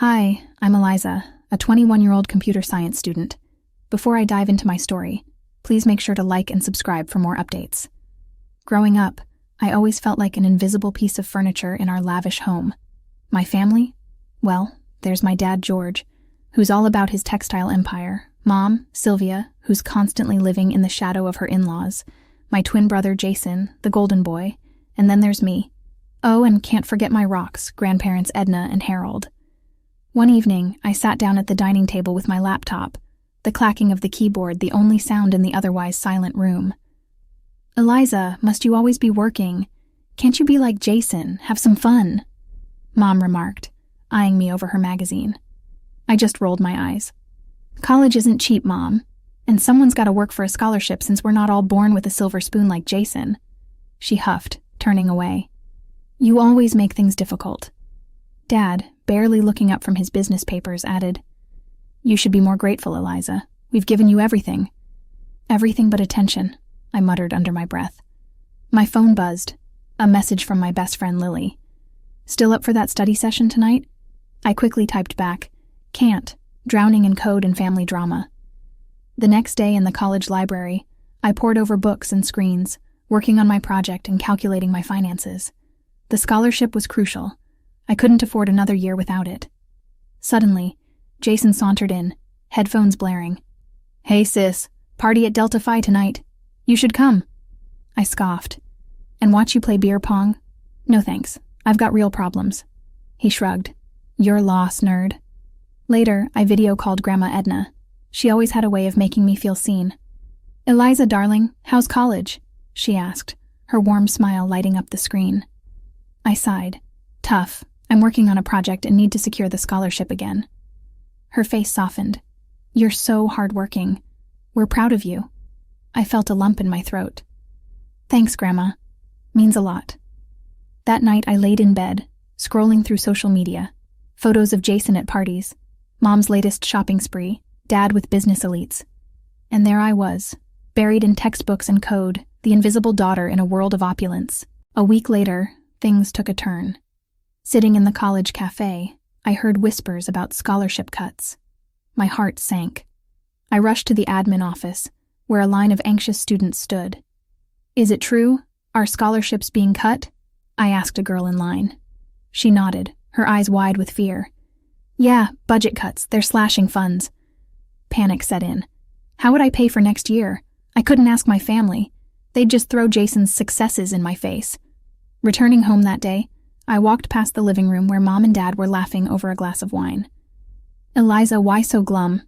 Hi, I'm Eliza, a 21-year-old computer science student. Before I dive into my story, please make sure to like and subscribe for more updates. Growing up, I always felt like an invisible piece of furniture in our lavish home. My family? Well, there's my dad, George, who's all about his textile empire, Mom, Sylvia, who's constantly living in the shadow of her in-laws, my twin brother, Jason, the golden boy, and then there's me. Oh, and can't forget my rocks, grandparents Edna and Harold. One evening, I sat down at the dining table with my laptop, the clacking of the keyboard the only sound in the otherwise silent room. "Eliza, must you always be working? Can't you be like Jason, have some fun?" Mom remarked, eyeing me over her magazine. I just rolled my eyes. "College isn't cheap, Mom, and someone's got to work for a scholarship since we're not all born with a silver spoon like Jason." She huffed, turning away. "You always make things difficult." Dad, barely looking up from his business papers, added, "You should be more grateful, Eliza. We've given you everything." "Everything but attention," I muttered under my breath. My phone buzzed, a message from my best friend Lily. "Still up for that study session tonight?" I quickly typed back, "Can't, drowning in code and family drama." The next day in the college library, I pored over books and screens, working on my project and calculating my finances. The scholarship was crucial. I couldn't afford another year without it. Suddenly, Jason sauntered in, headphones blaring. "Hey sis, party at Delta Phi tonight. You should come." I scoffed. "And watch you play beer pong?" "No thanks, I've got real problems." He shrugged. "Your loss, nerd." Later, I video called Grandma Edna. She always had a way of making me feel seen. "Eliza, darling, how's college?" she asked, her warm smile lighting up the screen. I sighed. "Tough. I'm working on a project and need to secure the scholarship again." Her face softened. "You're so hardworking. We're proud of you." I felt a lump in my throat. "Thanks, Grandma. Means a lot." That night I laid in bed, scrolling through social media. Photos of Jason at parties, Mom's latest shopping spree, Dad with business elites. And there I was, buried in textbooks and code, the invisible daughter in a world of opulence. A week later, things took a turn. Sitting in the college cafe, I heard whispers about scholarship cuts. My heart sank. I rushed to the admin office, where a line of anxious students stood. "Is it true? Are scholarships being cut?" I asked a girl in line. She nodded, her eyes wide with fear. "Yeah, budget cuts, they're slashing funds." Panic set in. How would I pay for next year? I couldn't ask my family. They'd just throw Jason's successes in my face. Returning home that day, I walked past the living room where Mom and Dad were laughing over a glass of wine. "Eliza, why so glum?"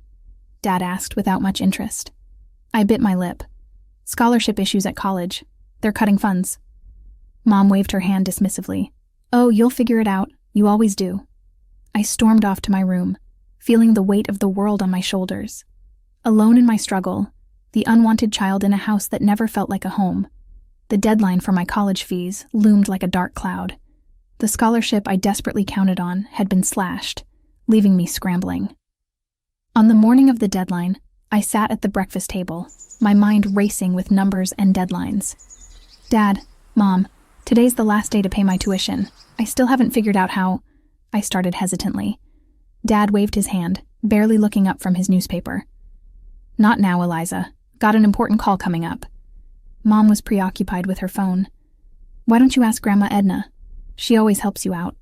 Dad asked without much interest. I bit my lip. "Scholarship issues at college. They're cutting funds." Mom waved her hand dismissively. "Oh, you'll figure it out. You always do." I stormed off to my room, feeling the weight of the world on my shoulders. Alone in my struggle, the unwanted child in a house that never felt like a home. The deadline for my college fees loomed like a dark cloud. The scholarship I desperately counted on had been slashed, leaving me scrambling. On the morning of the deadline, I sat at the breakfast table, my mind racing with numbers and deadlines. "Dad, Mom, today's the last day to pay my tuition. I still haven't figured out how—" I started hesitantly. Dad waved his hand, barely looking up from his newspaper. "Not now, Eliza. Got an important call coming up." Mom was preoccupied with her phone. "Why don't you ask Grandma Edna? She always helps you out."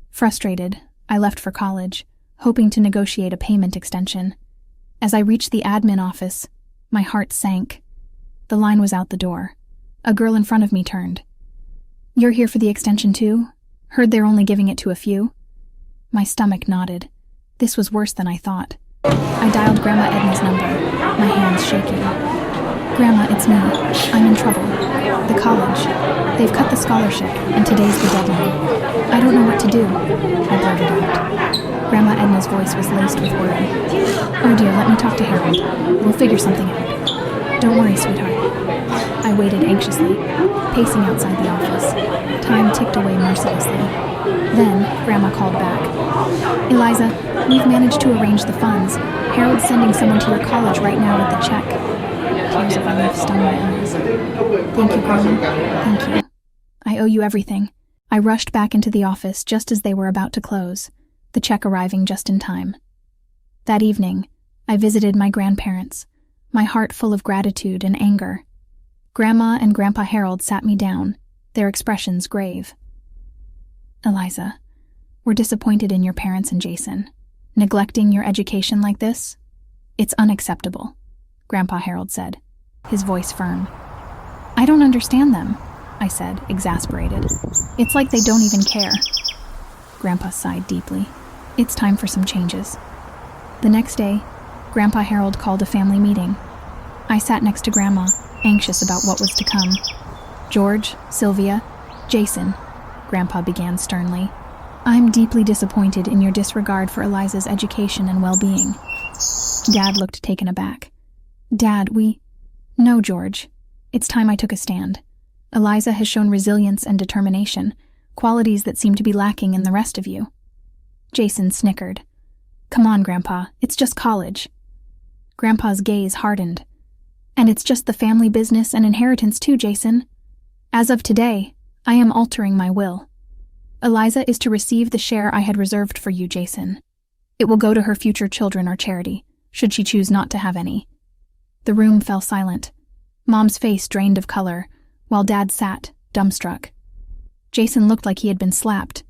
Frustrated, I left for college, hoping to negotiate a payment extension. As I reached the admin office, my heart sank. The line was out the door. A girl in front of me turned. "You're here for the extension too? Heard they're only giving it to a few?" My stomach nodded. This was worse than I thought. I dialed Grandma Edna's number, my hands shaking. "Grandma, it's me. I'm in trouble. The college. They've cut the scholarship, and today's the deadline. I don't know what to do," I blurted out. Grandma Edna's voice was laced with worry. "Oh dear, let me talk to Harold. We'll figure something out." "Don't worry, sweetheart." I waited anxiously, pacing outside the office. Time ticked away mercilessly. Then, Grandma called back. "Eliza, we've managed to arrange the funds. Harold's sending someone to your college right now with the check." Tears of relief stung my eyes. "Thank you, Grandma. Thank you. I owe you everything." I rushed back into the office just as they were about to close. the check arriving just in time. That evening, I visited my grandparents, my heart full of gratitude and anger. Grandma and Grandpa Harold sat me down, their expressions grave. "Eliza, we're disappointed in your parents and Jason. Neglecting your education like this? It's unacceptable," Grandpa Harold said, his voice firm. "I don't understand them," I said, exasperated. "It's like they don't even care." Grandpa sighed deeply. "It's time for some changes." The next day, Grandpa Harold called a family meeting. I sat next to Grandma, anxious about what was to come. "George, Sylvia, Jason," Grandpa began sternly, "I'm deeply disappointed in your disregard for Eliza's education and well-being." Dad looked taken aback. "Dad, No, George. It's time I took a stand. Eliza has shown resilience and determination, qualities that seem to be lacking in the rest of you." Jason snickered. "Come on, Grandpa, it's just college." Grandpa's gaze hardened. "And it's just the family business and inheritance too, Jason. As of today, I am altering my will. Eliza is to receive the share I had reserved for you, Jason. It will go to her future children or charity, should she choose not to have any." The room fell silent. Mom's face drained of color, while Dad sat, dumbstruck. Jason looked like he had been slapped.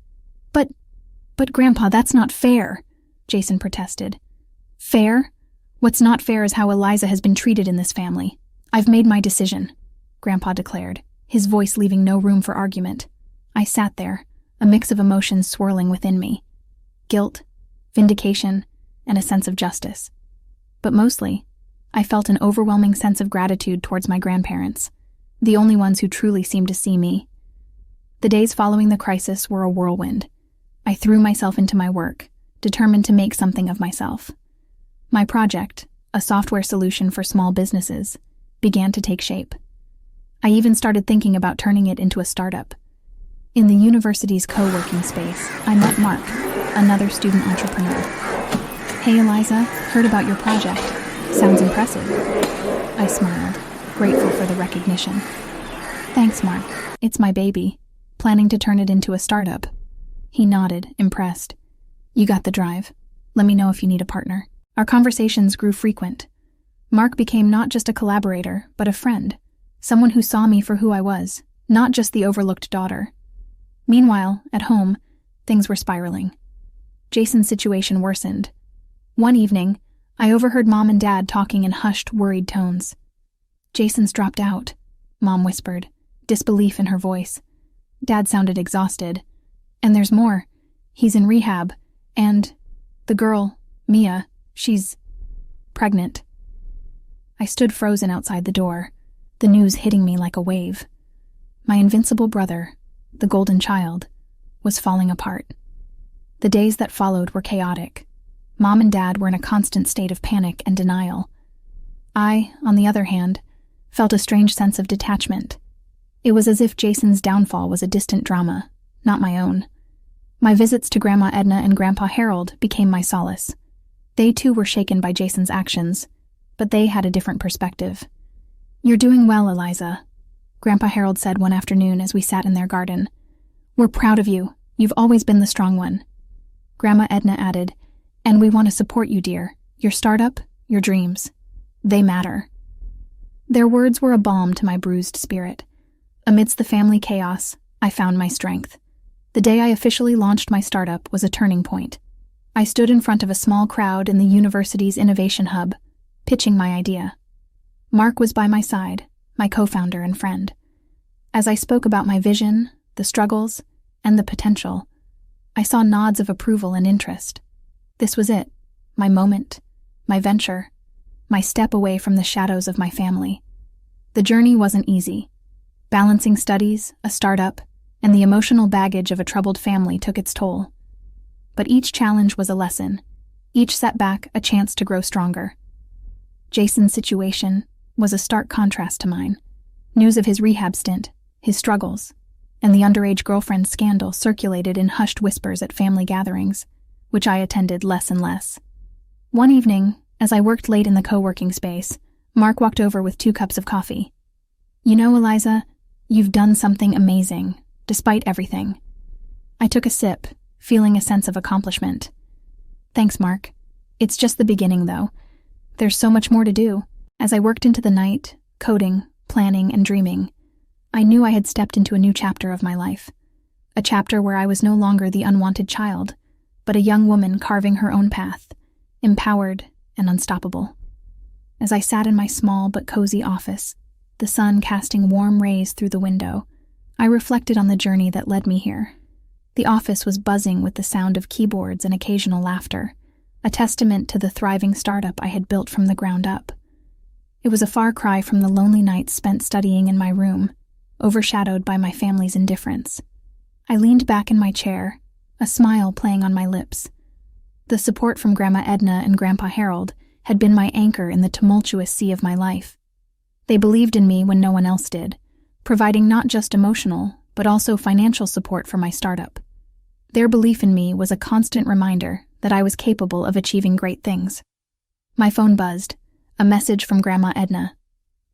But Grandpa, that's not fair," Jason protested. "Fair? What's not fair is how Eliza has been treated in this family. I've made my decision," Grandpa declared, his voice leaving no room for argument. I sat there, a mix of emotions swirling within me. Guilt, vindication, and a sense of justice. But mostly, I felt an overwhelming sense of gratitude towards my grandparents, the only ones who truly seemed to see me. The days following the crisis were a whirlwind. I threw myself into my work, determined to make something of myself. My project, a software solution for small businesses, began to take shape. I even started thinking about turning it into a startup. In the university's co-working space, I met Mark, another student entrepreneur. "Hey Eliza, heard about your project. Sounds impressive." I smiled, grateful for the recognition. "Thanks, Mark. It's my baby. Planning to turn it into a startup." He nodded, impressed. "You got the drive. Let me know if you need a partner." Our conversations grew frequent. Mark became not just a collaborator, but a friend, someone who saw me for who I was, not just the overlooked daughter. Meanwhile, at home, things were spiraling. Jason's situation worsened. One evening, I overheard Mom and Dad talking in hushed, worried tones. "Jason's dropped out," Mom whispered, disbelief in her voice. Dad sounded exhausted. "And there's more. He's in rehab, and the girl, Mia, she's pregnant." I stood frozen outside the door, the news hitting me like a wave. My invincible brother, the golden child, was falling apart. The days that followed were chaotic. Mom and Dad were in a constant state of panic and denial. I, on the other hand, felt a strange sense of detachment. It was as if Jason's downfall was a distant drama, not my own. My visits to Grandma Edna and Grandpa Harold became my solace. They too were shaken by Jason's actions, but they had a different perspective. "You're doing well, Eliza," Grandpa Harold said one afternoon as we sat in their garden. "We're proud of you. You've always been the strong one." Grandma Edna added, "And we want to support you, dear. Your startup, your dreams. They matter." Their words were a balm to my bruised spirit. Amidst the family chaos, I found my strength. The day I officially launched my startup was a turning point. I stood in front of a small crowd in the university's innovation hub, pitching my idea. Mark was by my side, my co-founder and friend. As I spoke about my vision, the struggles, and the potential, I saw nods of approval and interest. This was it, my moment, my venture, my step away from the shadows of my family. The journey wasn't easy. Balancing studies, a startup, and the emotional baggage of a troubled family took its toll. But each challenge was a lesson, each setback a chance to grow stronger. Jason's situation was a stark contrast to mine. News of his rehab stint, his struggles, and the underage girlfriend scandal circulated in hushed whispers at family gatherings, which I attended less and less. One evening, as I worked late in the co-working space, Mark walked over with 2 cups of coffee. "You know, Eliza, you've done something amazing, despite everything." I took a sip, feeling a sense of accomplishment. Thanks, Mark. It's just the beginning, though. There's so much more to do. As I worked into the night, coding, planning, and dreaming, I knew I had stepped into a new chapter of my life. A chapter where I was no longer the unwanted child, but a young woman carving her own path, empowered and unstoppable. As I sat in my small but cozy office, the sun casting warm rays through the window, I reflected on the journey that led me here. The office was buzzing with the sound of keyboards and occasional laughter, a testament to the thriving startup I had built from the ground up. It was a far cry from the lonely nights spent studying in my room, overshadowed by my family's indifference. I leaned back in my chair, a smile playing on my lips. The support from Grandma Edna and Grandpa Harold had been my anchor in the tumultuous sea of my life. They believed in me when no one else did, providing not just emotional, but also financial support for my startup. Their belief in me was a constant reminder that I was capable of achieving great things. My phone buzzed, a message from Grandma Edna.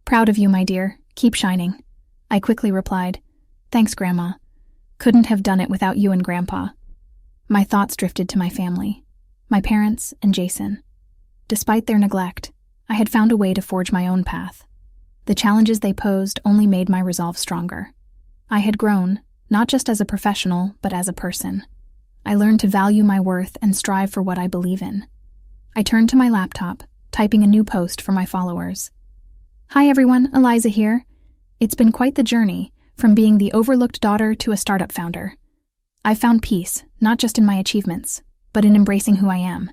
"Proud of you, my dear. Keep shining." I quickly replied, "Thanks, Grandma. Couldn't have done it without you and Grandpa." My thoughts drifted to my family, my parents and Jason. Despite their neglect, I had found a way to forge my own path. The challenges they posed only made my resolve stronger. I had grown, not just as a professional, but as a person. I learned to value my worth and strive for what I believe in. I turned to my laptop, typing a new post for my followers. "Hi everyone, Eliza here. It's been quite the journey, from being the overlooked daughter to a startup founder. I've found peace, not just in my achievements, but in embracing who I am.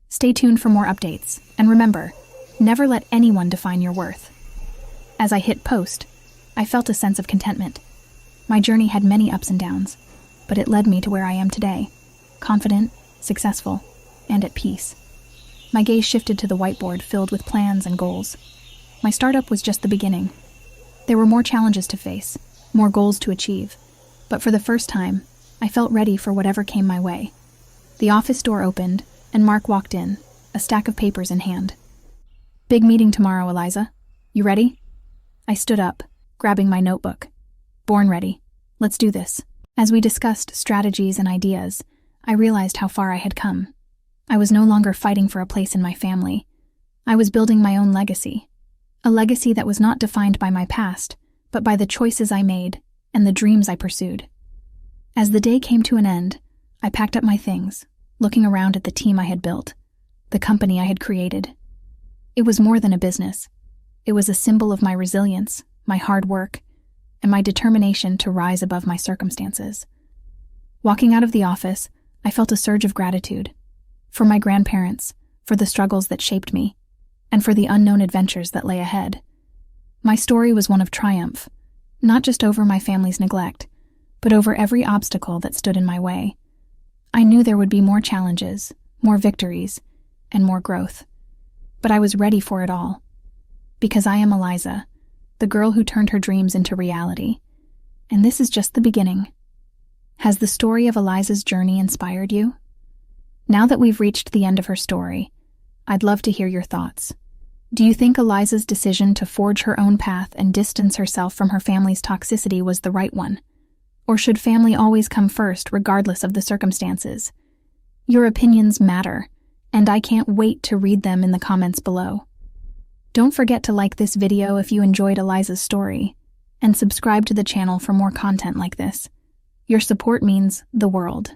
Stay tuned for more updates, and remember, never let anyone define your worth." As I hit post, I felt a sense of contentment. My journey had many ups and downs, but it led me to where I am today, confident, successful, and at peace. My gaze shifted to the whiteboard filled with plans and goals. My startup was just the beginning. There were more challenges to face, more goals to achieve, but for the first time, I felt ready for whatever came my way. The office door opened, and Mark walked in, a stack of papers in hand. "Big meeting tomorrow, Eliza. You ready?" I stood up, grabbing my notebook. "Born ready. Let's do this." As we discussed strategies and ideas, I realized how far I had come. I was no longer fighting for a place in my family. I was building my own legacy. A legacy that was not defined by my past, but by the choices I made and the dreams I pursued. As the day came to an end, I packed up my things, looking around at the team I had built, the company I had created. It was more than a business. It was a symbol of my resilience, my hard work, and my determination to rise above my circumstances. Walking out of the office, I felt a surge of gratitude. For my grandparents, for the struggles that shaped me, and for the unknown adventures that lay ahead. My story was one of triumph, not just over my family's neglect, but over every obstacle that stood in my way. I knew there would be more challenges, more victories, and more growth. But I was ready for it all. Because I am Eliza, the girl who turned her dreams into reality. And this is just the beginning. Has the story of Eliza's journey inspired you? Now that we've reached the end of her story, I'd love to hear your thoughts. Do you think Eliza's decision to forge her own path and distance herself from her family's toxicity was the right one? Or should family always come first, regardless of the circumstances? Your opinions matter, and I can't wait to read them in the comments below. Don't forget to like this video if you enjoyed Eliza's story, and subscribe to the channel for more content like this. Your support means the world.